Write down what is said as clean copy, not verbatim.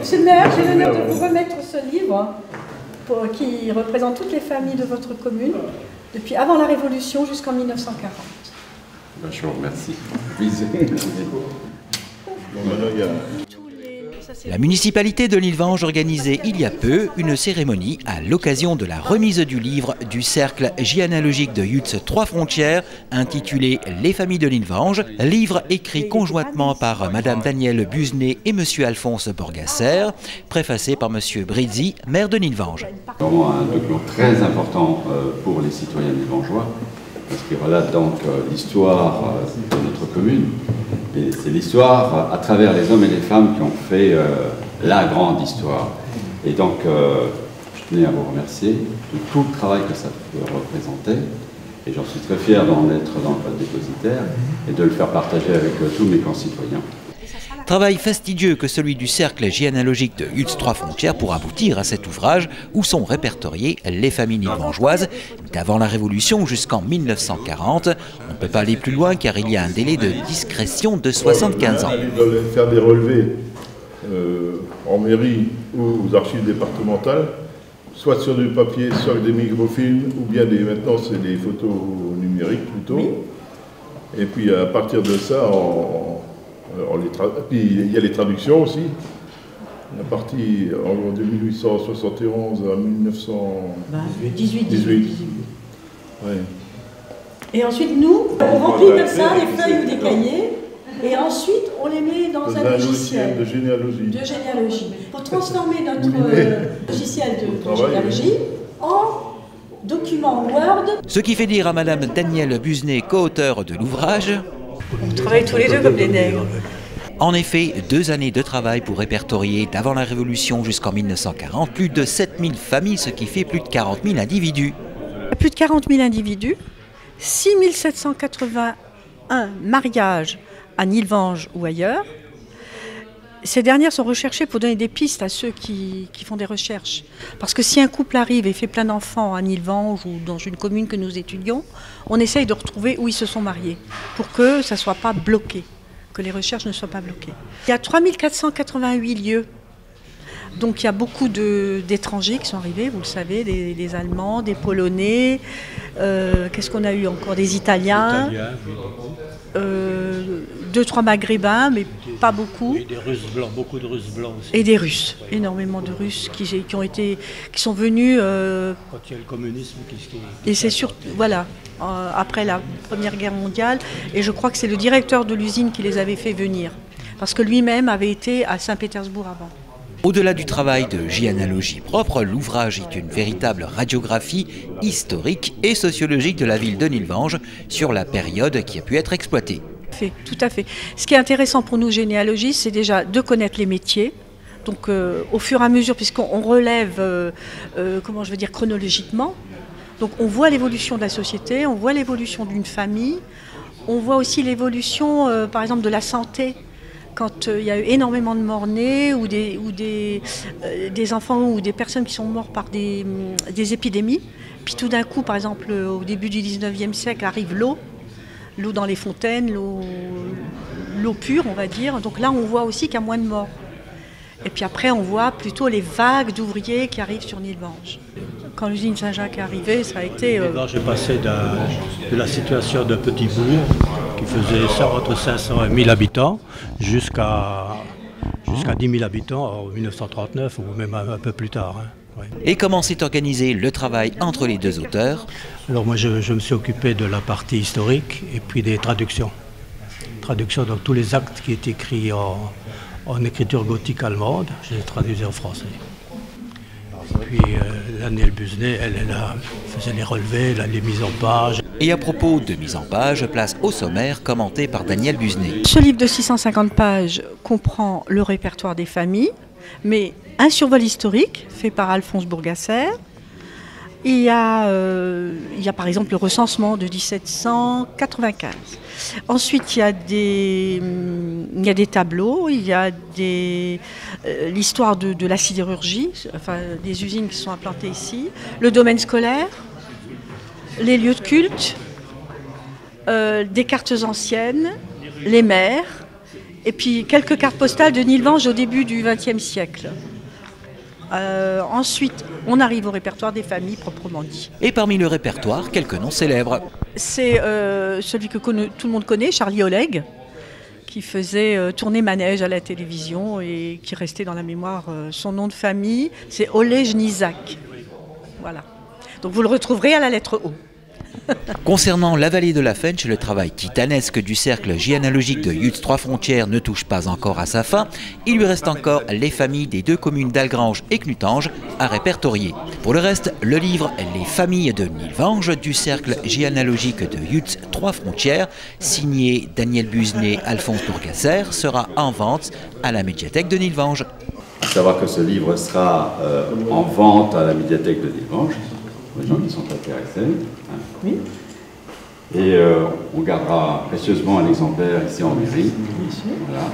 Monsieur le maire, j'ai l'honneur de vous remettre ce livre qui représente toutes les familles de votre commune, depuis avant la Révolution jusqu'en 1940. Ben, je vous remercie. La municipalité de Nilvange organisait il y a peu une cérémonie à l'occasion de la remise du livre du cercle généalogique de Yutz Trois Frontières intitulé Les familles de Nilvange, livre écrit conjointement par Madame Danielle Buzenet et Monsieur Alphonse Borgasser, préfacé par Monsieur Brizzi, maire de Nilvange. C'est vraiment un document très important pour les citoyens nilvangeois, parce qu'il relate donc l'histoire de notre commune. Et c'est l'histoire à travers les hommes et les femmes qui ont fait la grande histoire. Et donc, je tenais à vous remercier de tout le travail que ça représentait. Et j'en suis très fier d'en être dans le code dépositaire et de le faire partager avec tous mes concitoyens. Travail fastidieux que celui du cercle généalogique de Yutz Trois Frontières pour aboutir à cet ouvrage où sont répertoriées les familles nilvangeoises d'avant la Révolution jusqu'en 1940. On ne peut pas aller plus loin car il y a un délai de discrétion de 75 ans. Ils doivent faire des relevés en mairie ou aux archives départementales, soit sur du papier, soit avec des microfilms, ou bien maintenant c'est des photos numériques plutôt. Et puis à partir de ça, puis il y a les traductions aussi. La partie de 1871 à 1918. Ouais. Et ensuite, nous, on remplit comme ça les feuilles ou des cahiers, et ensuite, on les met dans un logiciel de généalogie. Pour transformer notre logiciel de généalogie en document Word. Ce qui fait dire à Madame Danielle Buzenet, co-auteure de l'ouvrage, on travaille tous les deux comme des nègres. En effet, 2 années de travail pour répertorier d'avant la Révolution jusqu'en 1940 plus de 7000 familles, ce qui fait plus de 40 000 individus. Plus de 40 000 individus, 6 781 mariages à Nilvange ou ailleurs. Ces dernières sont recherchées pour donner des pistes à ceux qui font des recherches. Parce que si un couple arrive et fait plein d'enfants à Nilvange ou dans une commune que nous étudions, on essaye de retrouver où ils se sont mariés pour que ça ne soit pas bloqué, que les recherches ne soient pas bloquées. Il y a 3488 lieux. Donc il y a beaucoup d'étrangers qui sont arrivés, vous le savez, des Allemands, des Polonais, qu'est-ce qu'on a eu encore, des Italiens, 2-3 Maghrébins, mais pas beaucoup. Et des Russes blancs, beaucoup de Russes blancs aussi. Et des Russes, énormément de Russes qui sont venus. Quand il y a le communisme et c'est sûr, voilà, après la Première Guerre mondiale, et je crois que c'est le directeur de l'usine qui les avait fait venir, parce que lui-même avait été à Saint-Pétersbourg avant. Au-delà du travail de généalogie propre, l'ouvrage est une véritable radiographie historique et sociologique de la ville de Nilvange sur la période qui a pu être exploitée. Tout à fait. Ce qui est intéressant pour nous généalogistes, c'est déjà de connaître les métiers. Donc au fur et à mesure, puisqu'on relève, comment je veux dire, chronologiquement. Donc on voit l'évolution de la société, on voit l'évolution d'une famille, on voit aussi l'évolution, par exemple, de la santé. Quand il y a eu énormément de morts-nés ou des enfants ou des personnes qui sont morts par des épidémies. Puis tout d'un coup, par exemple, au début du 19e siècle, arrive l'eau dans les fontaines, l'eau pure, on va dire. Donc là, on voit aussi qu'il y a moins de morts. Et puis après, on voit plutôt les vagues d'ouvriers qui arrivent sur Nilvange. Quand l'usine Saint-Jacques est arrivée, ça a été... Nilvange est passé de la situation d'un petit bourg qui faisait entre 500 et 1000 habitants jusqu'à 10 000 habitants en 1939 ou même un peu plus tard. Hein. Ouais. Et comment s'est organisé le travail entre les deux auteurs? Alors moi, je me suis occupé de la partie historique et puis des traductions. Traduction dans tous les actes qui étaient écrits en écriture gothique allemande, je les traduisais en français. Puis Danielle Buzenet, elle faisait les relevés, les mises en page. Et à propos de mise en page, place au sommaire commenté par Danielle Buzenet. Ce livre de 650 pages comprend le répertoire des familles, mais un survol historique fait par Alphonse Borgasser. Il y a par exemple le recensement de 1795. Ensuite, il y a des tableaux, il y a l'histoire de la sidérurgie, enfin des usines qui sont implantées ici, le domaine scolaire, les lieux de culte, des cartes anciennes, les maires Et puis quelques cartes postales de Nilvange au début du XXe siècle. Ensuite, on arrive au répertoire des familles proprement dit. Et parmi le répertoire, quelques noms célèbres. C'est celui que tout le monde connaît, Charlie Oleg, qui faisait tourner manège à la télévision et qui restait dans la mémoire. Son nom de famille, c'est Olejniczak. Voilà. Donc vous le retrouverez à la lettre O. Concernant la vallée de la Fensch, le travail titanesque du cercle généalogique de Yutz Trois Frontières ne touche pas encore à sa fin. Il lui reste encore les familles des 2 communes d'Algrange et Knutange à répertorier. Pour le reste, le livre Les familles de Nilvange du cercle généalogique de Yutz Trois Frontières, signé Daniel Busenet, Alphonse Bourgasser, sera en vente à la médiathèque de Nilvange. Il faut savoir que ce livre sera en vente à la médiathèque de Nilvange, pour les gens qui sont intéressés. Hein. Oui. Et on gardera précieusement un exemplaire ici en mairie. Voilà.